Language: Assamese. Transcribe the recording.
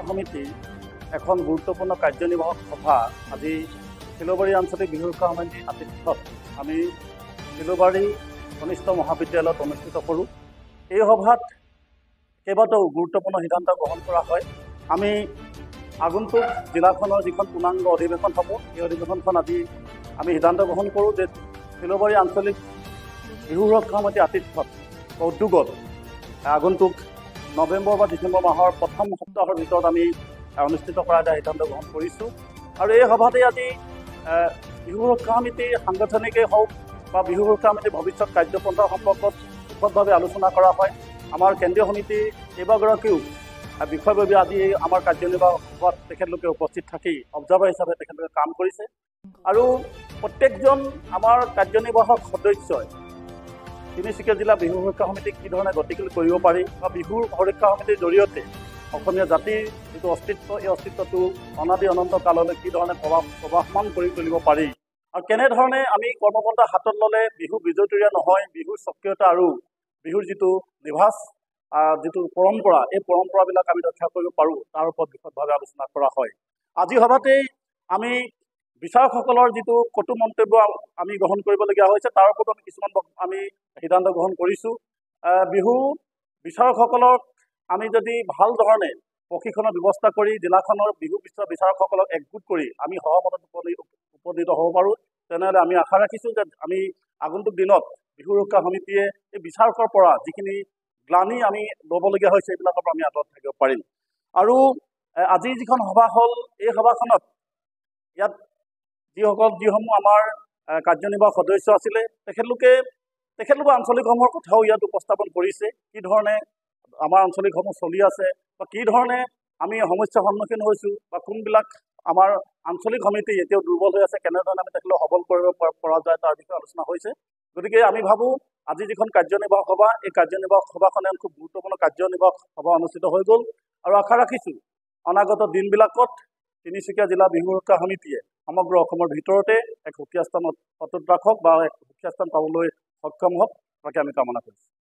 সমিতিৰ এখন গুৰুত্বপূৰ্ণ কাৰ্যনিৰ্বাহক সভা আজি শিলবাৰী আঞ্চলিক বিহু ৰক্ষা সমিতিৰ আতিথ্যত আমি শিলবাৰী কনিষ্ঠ মহাবিদ্যালয়ত অনুষ্ঠিত কৰোঁ। এই সভাত কেইবাটাও গুৰুত্বপূৰ্ণ সিদ্ধান্ত গ্ৰহণ কৰা হয়। আমি আগন্তুক জিলাখনৰ যিখন পূৰ্ণাংগ অধিৱেশন হ'ব, এই অধিৱেশনখন আজি আমি সিদ্ধান্ত গ্ৰহণ কৰোঁ যে শিলবাৰী আঞ্চলিক বিহু ৰক্ষা সমিতিৰ আতিথ্যত উদ্যোগত আগন্তুক নৱেম্বৰ বা ডিচেম্বৰ মাহৰ প্ৰথম সপ্তাহৰ ভিতৰত আমি অনুষ্ঠিত কৰা এটা সিদ্ধান্ত গ্ৰহণ কৰিছোঁ। আৰু এই সভাতে আজি বিহু ৰক্ষা সমিতিৰ সাংগঠনিকেই হওক বা বিহু ৰক্ষা সমিতিৰ ভৱিষ্যত কাৰ্যপন্থা সম্পৰ্কত বিশদভাৱে আলোচনা কৰা হয়। আমাৰ কেন্দ্ৰীয় সমিতিৰ কেইবাগৰাকীও বিষয়ববীয়া আজি আমাৰ কাৰ্যনিৰ্বাহক সভাত তেখেতলোকে উপস্থিত থাকি অবজাৰ্ভাৰ হিচাপে তেখেতলোকে কাম কৰিছে। আৰু প্ৰত্যেকজন আমাৰ কাৰ্যনিৰ্বাহক সদস্যই তিনিচুকীয়া জিলা বিহু সুৰক্ষা সমিতিক কি ধৰণে গতিশীল কৰিব পাৰি বা বিহু সুৰক্ষা সমিতিৰ জৰিয়তে অসমীয়া জাতিৰ যিটো অস্তিত্ব, এই অস্তিত্বটো অনাদি অনন্ত কাললৈ কি ধৰণে প্ৰবাহমান কৰি তুলিব পাৰি আৰু কেনেধৰণে আমি কৰ্মপন্থা হাতত ল'লে বিহু বিজয়তৰীয়া নহয়, বিহুৰ স্বকীয়তা আৰু বিহুৰ যিটো নিভাঁজ যিটো পৰম্পৰা, এই পৰম্পৰাবিলাক আমি ৰক্ষা কৰিব পাৰোঁ, তাৰ ওপৰত বিশদভাৱে আলোচনা কৰা হয়। আজি সভাতেই আমি বিচাৰকসকলৰ যিটো কটু মন্তব্য আমি গ্ৰহণ কৰিবলগীয়া হৈছে, তাৰ ওপৰত আমি কিছুমান আমি সিদ্ধান্ত গ্ৰহণ কৰিছোঁ। বিহু বিচাৰকসকলক আমি যদি ভাল ধৰণে প্ৰশিক্ষণৰ ব্যৱস্থা কৰি জিলাখনৰ বিহু বিচাৰকসকলক একগোট কৰি আমি সহমতত উপনীত হ'ব পাৰোঁ, তেনেহ'লে আমি আশা ৰাখিছোঁ যে আমি আগন্তুক দিনত বিহু ৰক্ষা সমিতিয়ে এই বিচাৰকৰ পৰা যিখিনি গ্লানি আমি ল'বলগীয়া হৈছে, এইবিলাকৰ পৰা আমি আঁতৰত থাকিব পাৰিম। আৰু আজি যিখন সভা হ'ল, এই সভাখনত ইয়াত যিসমূহ আমাৰ কাৰ্যনিৰ্বাহক সদস্য আছিলে, তেখেতলোকে আঞ্চলিকসমূহৰ কথাও ইয়াত উপস্থাপন কৰিছে, কি ধৰণে আমাৰ আঞ্চলিকসমূহ চলি আছে বা কি ধৰণে আমি সমস্যাৰ সন্মুখীন হৈছোঁ বা কোনবিলাক আমাৰ আঞ্চলিক সমিতি এতিয়াও দুৰ্বল হৈ আছে, কেনেধৰণে আমি তেখেতলোকক সবল কৰিব পৰা যায়, তাৰ বিষয়ে আলোচনা হৈছে। গতিকে আমি ভাবোঁ আজি যিখন কাৰ্যনিৰ্বাহক সভা, এই কাৰ্যনিৰ্বাহক সভাখনে খুব গুৰুত্বপূৰ্ণ কাৰ্যনিৰ্বাহক সভা অনুষ্ঠিত হৈ গ'ল। আৰু আশা ৰাখিছোঁ অনাগত দিনবিলাকত তিনিচুকীয়া জিলা বিহু ৰক্ষা সমিতিয়ে সমগ্ৰ অসমৰ ভিতৰতে এক সুকীয়া স্থানত অটুট ৰাখক বা এক সুকীয়া স্থান পাবলৈ সক্ষম হওক, তাকে আমি কামনা কৰিছোঁ।